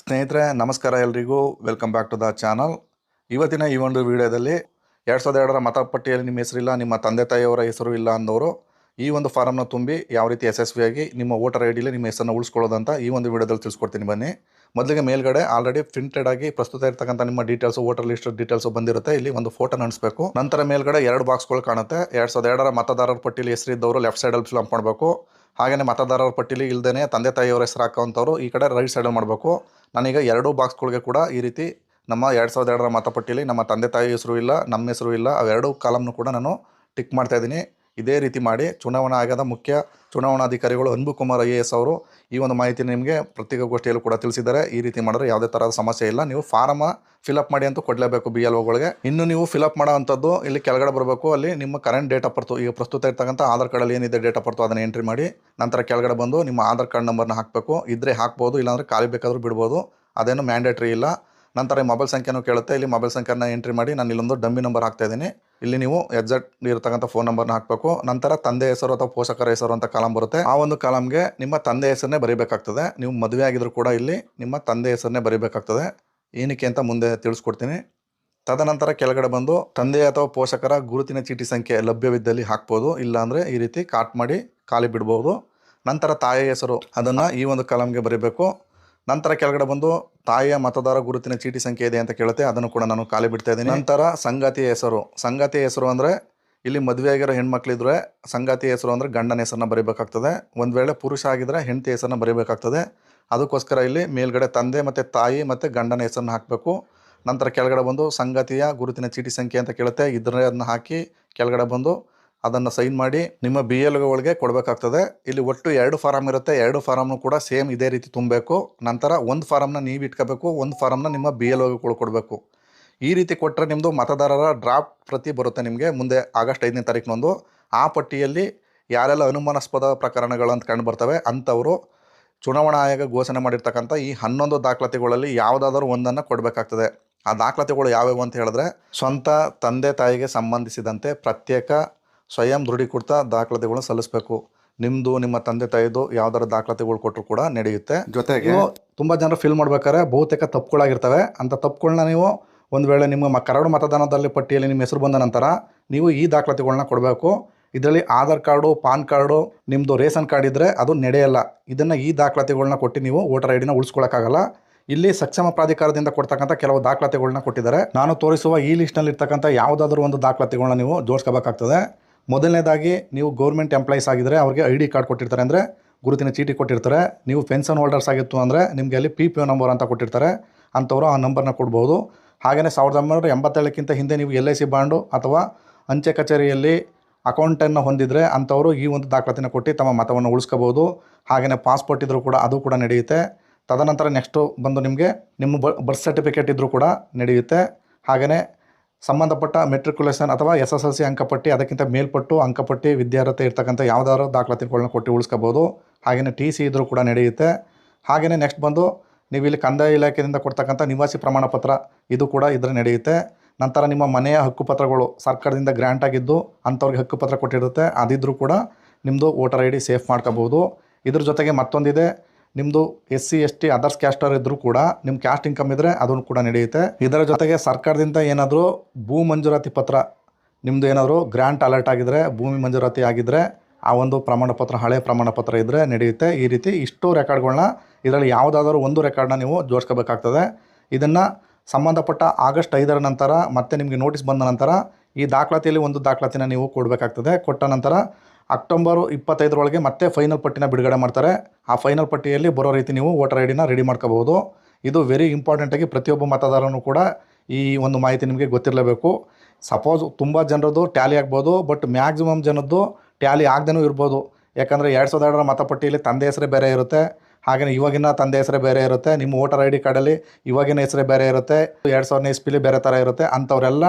ಸ್ನೇಹಿತರೆ ನಮಸ್ಕಾರ ಎಲ್ರಿಗೂ welcome back to the channel. ಇವತ್ತಿನ ಈ ಒಂದು ವಿಡಿಯೋದಲ್ಲಿ 2002ರ ಮತಪಟ್ಟಿಯಲ್ಲಿ ನಿಮ್ಮ ಹೆಸರಿಲ್ಲ, ನಿಮ್ಮ ತಂದೆ ತಾಯಿಯವರ ಹೆಸರು ಇಲ್ಲ ಅಂದವರು ಈ ಒಂದು ಫಾರಮ್ನ ತುಂಬಿ ಯಾವ ರೀತಿ ಯಶಸ್ವಿಯಾಗಿ ನಿಮ್ಮ ವೋಟರ್ ಐ ಡಿಲಿ ನಿಮ್ಮ ಹೆಸರನ್ನು ಉಳಿಸ್ಕೊಳ್ಳೋದಂತ ಈ ಒಂದು ವಿಡಿಯೋದಲ್ಲಿ ತಿಳಿಸ್ಕೊಡ್ತೀನಿ. ಬನ್ನಿ. ಮೊದಲಿಗೆ ಮೇಲ್ಗಡೆ ಆಲ್ರೆಡಿ ಪ್ರಿಂಟೆಡ್ ಆಗಿ ಪ್ರಸ್ತುತ ಇರತಕ್ಕಂಥ ನಿಮ್ಮ ಡೀಟೇಲ್ಸ್, ವೋಟರ್ ಲಿಸ್ಟ್ ಡೀಟೇಲ್ಸ್ ಬಂದಿರುತ್ತೆ. ಇಲ್ಲಿ ಒಂದು ಫೋಟೋ ಅನಿಸ್ಬೇಕು. ನಂತರ ಮೇಲ್ಗಡೆ 2 ಬಾಕ್ಸ್ಗಳು ಕಾಣುತ್ತೆ. 2002ರ ಮತದಾರರ ಪಟ್ಟಿಯಲ್ಲಿ ಹೆಸರಿದ್ದವರು ಲೆಫ್ಟ್ ಸೈಡಲ್ಲಿ ಫಿಲ್ ಮಾಡಬೇಕು. ಹಾಗೆಯೇ ಮತದಾರರ ಪಟ್ಟಿಲಿ ಇಲ್ಲದೇ ತಂದೆ ತಾಯಿಯವರ ಹೆಸರು ಹಾಕೋಂಥವ್ರು ಈ ಕಡೆ ರೈಟ್ ಸೈಡಲ್ಲಿ ಮಾಡಬೇಕು. ನಾನೀಗ 2 ಬಾಕ್ಸ್ಗಳಿಗೆ ಕೂಡ ಈ ರೀತಿ ನಮ್ಮ 2002ರ ಮತಪಟ್ಟಿಯಲ್ಲಿ ನಮ್ಮ ತಂದೆ ತಾಯಿ ಹೆಸರು ಇಲ್ಲ, ನಮ್ಮ ಹೆಸರು ಇಲ್ಲ, ಅವೆರಡು ಕಾಲಮ್ನು ಕೂಡ ನಾನು ಟಿಕ್ ಮಾಡ್ತಾ ಇದ್ದೀನಿ. ಇದೇ ರೀತಿ ಮಾಡಿ ಚುನಾವಣಾ ಆಯೋಗದ ಮುಖ್ಯ ಚುನಾವಣಾಧಿಕಾರಿಗಳು ಅನ್ಬು ಕುಮಾರ್ IAS ಅವರು ಈ ಒಂದು ಮಾಹಿತಿ ನಿಮಗೆ ಪತ್ರಿಕಾಗೋಷ್ಠಿಯಲ್ಲೂ ಕೂಡ ತಿಳಿಸಿದ್ದಾರೆ. ಈ ರೀತಿ ಮಾಡಿದ್ರೆ ಯಾವುದೇ ಥರದ ಸಮಸ್ಯೆ ಇಲ್ಲ. ನೀವು ಫಾರಮ್ ಫಿಲಪ್ ಮಾಡಿ ಅಂತೂ ಕೊಡಲೇಬೇಕು BLOಗಳಿಗೆ. ಇನ್ನು ನೀವು ಫಿಲಪ್ ಮಾಡೋ ಅಂಥದ್ದು ಇಲ್ಲಿ ಕೆಳಗಡೆ ಬರಬೇಕು. ಅಲ್ಲಿ ನಿಮ್ಮ ಕರೆಂಟ್ ಡೇಟ್ ಆಫ್ ಬರ್ತ್, ಈಗ ಪ್ರಸ್ತುತ ಇರ್ತಕ್ಕಂಥ ಆಧಾರ್ ಕಾರ್ಡಲ್ಲಿ ಏನಿದೆ ಡೇಟ್ ಆಫ್ ಬರ್ತ್ ಅದನ್ನು ಎಂಟ್ರಿ ಮಾಡಿ ನಂತರ ಕೆಳಗಡೆ ಬಂದು ನಿಮ್ಮ ಆಧಾರ್ ಕಾರ್ಡ್ ನಂಬರ್ನ ಹಾಕಬೇಕು. ಇದ್ದರೆ ಹಾಕ್ಬೋದು, ಇಲ್ಲಾಂದರೆ ಖಾಲಿ ಬೇಕಾದರೂ ಬಿಡ್ಬೋದು, ಅದೇನು ಮ್ಯಾಂಡೇಟ್ರಿ ಇಲ್ಲ. ನಂತರ ಈ ಮೊಬೈಲ್ ಸಂಖ್ಯೆನೂ ಕೇಳುತ್ತೆ. ಇಲ್ಲಿ ಮೊಬೈಲ್ ಸಂಖ್ಯೆನ ಎಂಟ್ರಿ ಮಾಡಿ ನಾನು ಇಲ್ಲೊಂದು ಡಮ್ಮಿ ನಂಬರ್ ಹಾಕ್ತಾ ಇದ್ದೀನಿ. ಇಲ್ಲಿ ನೀವು ಎಕ್ಸಾಕ್ಟ್ ಇರತಕ್ಕಂಥ ಫೋನ್ ನಂಬರ್ನ ಹಾಕಬೇಕು. ನಂತರ ತಂದೆ ಹೆಸರು ಅಥವಾ ಪೋಷಕರ ಹೆಸರು ಅಂತ ಕಾಲಮ್ ಬರುತ್ತೆ. ಆ ಒಂದು ಕಾಲಮ್ಗೆ ನಿಮ್ಮ ತಂದೆ ಹೆಸರನ್ನೇ ಬರೀಬೇಕಾಗ್ತದೆ. ನೀವು ಮದುವೆ ಆಗಿದ್ರು ಕೂಡ ಇಲ್ಲಿ ನಿಮ್ಮ ತಂದೆ ಹೆಸರನ್ನೇ ಬರೀಬೇಕಾಗ್ತದೆ. ಏನಕ್ಕೆ ಅಂತ ಮುಂದೆ ತಿಳಿಸ್ಕೊಡ್ತೀನಿ. ತದನಂತರ ಕೆಳಗಡೆ ಬಂದು ತಂದೆ ಅಥವಾ ಪೋಷಕರ ಗುರುತಿನ ಚೀಟಿ ಸಂಖ್ಯೆ ಲಭ್ಯವಿದ್ದಲ್ಲಿ ಹಾಕ್ಬೋದು, ಇಲ್ಲಾಂದರೆ ಈ ರೀತಿ ಕಾಟ್ ಮಾಡಿ ಖಾಲಿ ಬಿಡ್ಬೋದು. ನಂತರ ತಾಯಿಯ ಹೆಸರು ಅದನ್ನು ಈ ಒಂದು ಕಾಲಮ್ಗೆ ಬರೀಬೇಕು. ನಂತರ ಕೆಳಗಡೆ ಬಂದು ತಾಯಿಯ ಮತದಾರ ಗುರುತಿನ ಚೀಟಿ ಸಂಖ್ಯೆ ಇದೆ ಅಂತ ಕೇಳುತ್ತೆ, ಅದನ್ನು ಕೂಡ ನಾನು ಖಾಲಿ ಬಿಡ್ತಾ ಇದ್ದೀನಿ. ನಂತರ ಸಂಗಾತಿಯ ಹೆಸರು. ಸಂಗಾತಿಯ ಹೆಸರು ಅಂದರೆ ಇಲ್ಲಿ ಮದುವೆ ಆಗಿರೋ ಹೆಣ್ಮಕ್ಳಿದ್ರೆ ಸಂಗಾತಿಯ ಹೆಸರು ಅಂದರೆ ಗಂಡನ ಹೆಸರನ್ನ ಬರೀಬೇಕಾಗ್ತದೆ. ಒಂದು ವೇಳೆ ಪುರುಷ ಆಗಿದ್ರೆ ಹೆಂಡತಿ ಹೆಸರನ್ನ ಬರೀಬೇಕಾಗ್ತದೆ. ಅದಕ್ಕೋಸ್ಕರ ಇಲ್ಲಿ ಮೇಲ್ಗಡೆ ತಂದೆ ಮತ್ತು ತಾಯಿ ಮತ್ತು ಗಂಡನ ಹೆಸರನ್ನ ಹಾಕಬೇಕು. ನಂತರ ಕೆಳಗಡೆ ಬಂದು ಸಂಗಾತಿಯ ಗುರುತಿನ ಚೀಟಿ ಸಂಖ್ಯೆ ಅಂತ ಕೇಳುತ್ತೆ, ಅದನ್ನು ಹಾಕಿ ಕೆಳಗಡೆ ಬಂದು ಅದನ್ನು ಸೈನ್ ಮಾಡಿ ನಿಮ್ಮ BLOಗಳಿಗೆ ಕೊಡಬೇಕಾಗ್ತದೆ. ಇಲ್ಲಿ ಒಟ್ಟು 2 ಫಾರಮ್ ಇರುತ್ತೆ. 2 ಫಾರಮ್ನು ಕೂಡ ಸೇಮ್ ಇದೇ ರೀತಿ ತುಂಬಬೇಕು. ನಂತರ ಒಂದು ಫಾರಮ್ನ ನೀವು ಇಟ್ಕೋಬೇಕು, ಒಂದು ಫಾರಮ್ನ ನಿಮ್ಮ BLOಗಳು ಕೊಡಬೇಕು. ಈ ರೀತಿ ಕೊಟ್ಟರೆ ನಿಮ್ಮದು ಮತದಾರರ ಡ್ರಾಫ್ಟ್ ಪ್ರತಿ ಬರುತ್ತೆ ನಿಮಗೆ ಮುಂದೆ ಆಗಸ್ಟ್ 5ನೇ ತಾರೀಕಿನಂದು. ಆ ಪಟ್ಟಿಯಲ್ಲಿ ಯಾರೆಲ್ಲ ಅನುಮಾನಾಸ್ಪದ ಪ್ರಕರಣಗಳು ಅಂತ ಕಂಡು ಬರ್ತವೆ ಅಂಥವರು ಚುನಾವಣಾ ಆಯೋಗ ಘೋಷಣೆ ಮಾಡಿರ್ತಕ್ಕಂಥ ಈ 11 ದಾಖಲಾತಿಗಳಲ್ಲಿ ಯಾವುದಾದ್ರೂ ಒಂದನ್ನು ಕೊಡಬೇಕಾಗ್ತದೆ. ಆ ದಾಖಲಾತಿಗಳು ಯಾವ್ಯಾವು ಅಂತ ಹೇಳಿದ್ರೆ, ಸ್ವಂತ ತಂದೆ ತಾಯಿಗೆ ಸಂಬಂಧಿಸಿದಂತೆ ಪ್ರತ್ಯೇಕ ಸ್ವಯಂ ದೃಢೀಕೃತ ದಾಖಲಾತಿಗಳನ್ನ ಸಲ್ಲಿಸಬೇಕು. ನಿಮ್ಮದು ನಿಮ್ಮ ತಂದೆ ತಾಯಿದು ಯಾವ್ದಾದ್ರು ದಾಖಲಾತಿಗಳು ಕೊಟ್ಟರು ಕೂಡ ನಡೆಯುತ್ತೆ. ಜೊತೆಗೆ ತುಂಬ ಜನರು ಫಿಲ್ ಮಾಡ್ಬೇಕಾದ್ರೆ ಬಹುತೇಕ ತಪ್ಪುಗಳಾಗಿರ್ತವೆ. ಅಂಥ ತಪ್ಪುಗಳನ್ನ ನೀವು ಒಂದು ವೇಳೆ ನಿಮ್ಮ ಕರಡು ಮತದಾನದಲ್ಲಿ ಪಟ್ಟಿಯಲ್ಲಿ ನಿಮ್ಮ ಹೆಸರು ಬಂದ ನಂತರ ನೀವು ಈ ದಾಖಲಾತಿಗಳನ್ನ ಕೊಡಬೇಕು. ಇದರಲ್ಲಿ ಆಧಾರ್ ಕಾರ್ಡು, ಪಾನ್ ಕಾರ್ಡು, ನಿಮ್ಮದು ರೇಷನ್ ಕಾರ್ಡ್ ಇದ್ದರೆ ಅದು ನಡೆಯಲ್ಲ. ಇದನ್ನು ಈ ದಾಖಲಾತಿಗಳನ್ನ ಕೊಟ್ಟು ನೀವು ವೋಟರ್ ಐ ಡಿನ ಉಳಿಸ್ಕೊಳ್ಳೋಕ್ಕಾಗಲ್ಲ. ಇಲ್ಲಿ ಸಕ್ಷಮ ಪ್ರಾಧಿಕಾರದಿಂದ ಕೊಡ್ತಕ್ಕಂಥ ಕೆಲವು ದಾಖಲಾತಿಗಳನ್ನ ಕೊಟ್ಟಿದ್ದಾರೆ. ನಾನು ತೋರಿಸುವ ಈ ಲಿಸ್ಟ್ನಲ್ಲಿ ಇರ್ತಕ್ಕಂಥ ಯಾವುದಾದ್ರೂ ಒಂದು ದಾಖಲಾತಿಗಳನ್ನ ನೀವು ಜೋಡಿಸ್ಕೋಬೇಕಾಗ್ತದೆ. ಮೊದಲನೇದಾಗಿ ನೀವು ಗೌರ್ಮೆಂಟ್ ಎಂಪ್ಲಾಯೀಸ್ ಆಗಿದ್ದರೆ ಅವ್ರಿಗೆ ID ಕಾರ್ಡ್ ಕೊಟ್ಟಿರ್ತಾರೆ, ಅಂದರೆ ಗುರುತಿನ ಚೀಟಿ ಕೊಟ್ಟಿರ್ತಾರೆ. ನೀವು ಪೆನ್ಷನ್ ಹೋಲ್ಡರ್ಸ್ ಆಗಿತ್ತು ಅಂದರೆ ನಿಮಗೆ ಅಲ್ಲಿ PPO ನಂಬರ್ ಅಂತ ಕೊಟ್ಟಿರ್ತಾರೆ, ಅಂಥವರು ಆ ನಂಬರ್ನ ಕೊಡ್ಬೋದು. ಹಾಗೆಯೇ 1987ಕ್ಕಿಂತ ಹಿಂದೆ ನೀವು LIC ಬಾಂಡು ಅಥವಾ ಅಂಚೆ ಕಚೇರಿಯಲ್ಲಿ ಅಕೌಂಟನ್ನು ಹೊಂದಿದರೆ ಅಂಥವರು ಈ ಒಂದು ದಾಖಲಾತಿನ ಕೊಟ್ಟು ತಮ್ಮ ಮತವನ್ನು ಉಳಿಸ್ಕೋಬೋದು. ಹಾಗೆಯೇ ಪಾಸ್ಪೋರ್ಟ್ ಇದ್ದರೂ ಕೂಡ ಅದು ಕೂಡ ನಡೆಯುತ್ತೆ. ತದನಂತರ ನೆಕ್ಸ್ಟು ಬಂದು ನಿಮಗೆ ನಿಮ್ಮ ಬರ್ತ್ ಸರ್ಟಿಫಿಕೇಟ್ ಇದ್ದರೂ ಕೂಡ ನಡೆಯುತ್ತೆ. ಹಾಗೆಯೇ ಸಂಬಂಧಪಟ್ಟ ಮೆಟ್ರಿಕ್ಯುಲೇಷನ್ ಅಥವಾ SSLC ಅಂಕಪಟ್ಟಿ, ಅದಕ್ಕಿಂತ ಮೇಲ್ಪಟ್ಟು ಅಂಕಪಟ್ಟಿ ವಿದ್ಯಾರ್ಹತೆ ಇರ್ತಕ್ಕಂಥ ಯಾವುದಾದ್ರು ದಾಖಲಾತಿಗಳನ್ನ ಕೊಟ್ಟು ಉಳಿಸ್ಕೋಬೋದು. ಹಾಗೆಯೇ TC ಇದ್ದರೂ ಕೂಡ ನಡೆಯುತ್ತೆ. ಹಾಗೆಯೇ ನೆಕ್ಸ್ಟ್ ಬಂದು ನೀವು ಇಲ್ಲಿ ಕಂದಾಯ ಇಲಾಖೆಯಿಂದ ಕೊಡ್ತಕ್ಕಂಥ ನಿವಾಸಿ ಪ್ರಮಾಣ ಪತ್ರ, ಇದು ಕೂಡ ಇದ್ರೆ ನಡೆಯುತ್ತೆ. ನಂತರ ನಿಮ್ಮ ಮನೆಯ ಹಕ್ಕುಪತ್ರಗಳು ಸರ್ಕಾರದಿಂದ ಗ್ರ್ಯಾಂಟ್ ಆಗಿದ್ದು ಅಂಥವ್ರಿಗೆ ಹಕ್ಕುಪತ್ರ ಕೊಟ್ಟಿರುತ್ತೆ, ಅದಿದ್ದರೂ ಕೂಡ ನಿಮ್ಮದು ವೋಟರ್ ID ಸೇಫ್ ಮಾಡ್ಕೋಬೋದು. ಇದ್ರ ಜೊತೆಗೆ ಮತ್ತೊಂದಿದೆ, ನಿಮ್ಮದು SC ST ಅದರ್ಸ್ ಕ್ಯಾಸ್ಟರ್ ಇದ್ದರೂ ಕೂಡ ನಿಮ್ಮ ಕ್ಯಾಸ್ಟ್ ಇನ್ಕಮ್ ಇದ್ದರೆ ಅದನ್ನು ಕೂಡ ನಡೆಯುತ್ತೆ. ಇದರ ಜೊತೆಗೆ ಸರ್ಕಾರದಿಂದ ಏನಾದರೂ ಭೂ ಮಂಜೂರಾತಿ ಪತ್ರ, ನಿಮ್ಮದು ಏನಾದರೂ ಗ್ರ್ಯಾಂಟ್ ಅಲರ್ಟ್ ಆಗಿದ್ದರೆ, ಭೂಮಿ ಮಂಜೂರಾತಿ ಆಗಿದ್ದರೆ ಆ ಒಂದು ಪ್ರಮಾಣ ಪತ್ರ, ಹಳೆಯ ಪ್ರಮಾಣ ಪತ್ರ ಇದ್ದರೆ ನಡೆಯುತ್ತೆ. ಈ ರೀತಿ ಇಷ್ಟು ರೆಕಾರ್ಡ್ಗಳನ್ನ ಇದರಲ್ಲಿ ಯಾವುದಾದ್ರೂ ಒಂದು ರೆಕಾರ್ಡ್ನ ನೀವು ಜೋಡಿಸ್ಕೋಬೇಕಾಗ್ತದೆ. ಇದನ್ನು ಸಂಬಂಧಪಟ್ಟ ಆಗಸ್ಟ್ 5ರ ನಂತರ ಮತ್ತೆ ನಿಮಗೆ ನೋಟಿಸ್ ಬಂದ ನಂತರ ಈ ದಾಖಲಾತಿಯಲ್ಲಿ ಒಂದು ದಾಖಲಾತಿನ ನೀವು ಕೊಡಬೇಕಾಗ್ತದೆ. ಕೊಟ್ಟ ನಂತರ ಅಕ್ಟೋಬರ್ 25ರೊಳಗೆ ಮತ್ತೆ ಫೈನಲ್ ಪಟ್ಟಿನ ಬಿಡುಗಡೆ ಮಾಡ್ತಾರೆ. ಆ ಫೈನಲ್ ಪಟ್ಟಿಯಲ್ಲಿ ಬರೋ ರೀತಿ ನೀವು ವೋಟರ್ ಐ ಡಿನ ರೆಡಿ ಮಾಡ್ಕೋಬೋದು. ಇದು ವೆರಿ ಇಂಪಾರ್ಟೆಂಟಾಗಿ ಪ್ರತಿಯೊಬ್ಬ ಮತದಾರನೂ ಕೂಡ ಈ ಒಂದು ಮಾಹಿತಿ ನಿಮಗೆ ಗೊತ್ತಿರಲೇಬೇಕು. ಸಪೋಸ್ ತುಂಬ ಜನರದ್ದು ಟ್ಯಾಲಿ ಆಗ್ಬೋದು, ಬಟ್ ಮ್ಯಾಕ್ಸಿಮಮ್ ಜನದ್ದು ಟ್ಯಾಲಿ ಆಗದೇನೂ ಇರ್ಬೋದು. ಯಾಕಂದರೆ 2002ರ ಮತಪಟ್ಟಿಯಲ್ಲಿ ತಂದೆ ಹೆಸರೇ ಬೇರೆ ಇರುತ್ತೆ, ಹಾಗೆಯೇ ಇವಾಗಿನ ತಂದೆ ಹೆಸರೇ ಬೇರೆ ಇರುತ್ತೆ. ನಿಮ್ಮ ವೋಟರ್ ID ಕಾರ್ಡಲ್ಲಿ ಇವಾಗಿನ ಹೆಸರೇ ಬೇರೆ ಇರುತ್ತೆ, 2000ನೇ ಇಸ್ವಿಲಿ ಬೇರೆ ಥರ ಇರುತ್ತೆ. ಅಂಥವರೆಲ್ಲ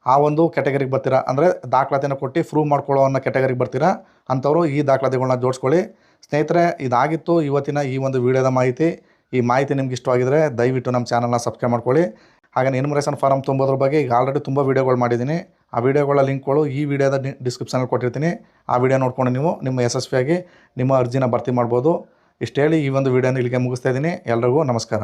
ಆ ಒಂದು ಕ್ಯಾಟಗರಿಗೆ ಬರ್ತೀರಾ, ಅಂದರೆ ದಾಖಲಾತಿನ ಕೊಟ್ಟು ಪ್ರೂವ್ ಮಾಡ್ಕೊಳ್ಳೋ ಅನ್ನೋ ಕ್ಯಾಟಗರಿಗೆ ಬರ್ತೀರಾ. ಅಂಥವರು ಈ ದಾಖಲಾತಿಗಳನ್ನ ಜೋಡಿಸ್ಕೊಳ್ಳಿ. ಸ್ನೇಹಿತರೆ, ಇದಾಗಿತ್ತು ಇವತ್ತಿನ ಈ ಒಂದು ವಿಡಿಯೋದ ಮಾಹಿತಿ. ಈ ಮಾಹಿತಿ ನಿಮ್ಗೆ ಇಷ್ಟವಾಗಿದ್ದರೆ ದಯವಿಟ್ಟು ನಮ್ಮ ಚಾನಲ್ನ ಸಬ್ಸ್ಕ್ರೈಬ್ ಮಾಡ್ಕೊಳ್ಳಿ. ಹಾಗೆ ಎನ್ಯುಮರೇಷನ್ ಫಾರಮ್ ತುಂಬೋದ್ರ ಬಗ್ಗೆ ಈಗ ಆಲ್ರೆಡಿ ತುಂಬ ವೀಡಿಯೋಗಳು ಮಾಡಿದ್ದೀನಿ. ಆ ವೀಡಿಯೋಗಳ ಲಿಂಕ್ಗಳು ಈ ವಿಡಿಯೋದ ಡಿಸ್ಕ್ರಿಪ್ಷನಲ್ಲಿ ಕೊಟ್ಟಿರ್ತೀನಿ. ಆ ವಿಡಿಯೋ ನೋಡ್ಕೊಂಡು ನೀವು ನಿಮ್ಮ ಯಶಸ್ವಿಯಾಗಿ ನಿಮ್ಮ ಅರ್ಜಿನ ಭರ್ತಿ ಮಾಡ್ಬೋದು. ಇಷ್ಟು ಹೇಳಿ ಈ ಒಂದು ವಿಡಿಯೋನ ಇಲ್ಲಿಗೆ ಮುಗಿಸ್ತಾ ಇದ್ದೀನಿ. ಎಲ್ಲರಿಗೂ ನಮಸ್ಕಾರ.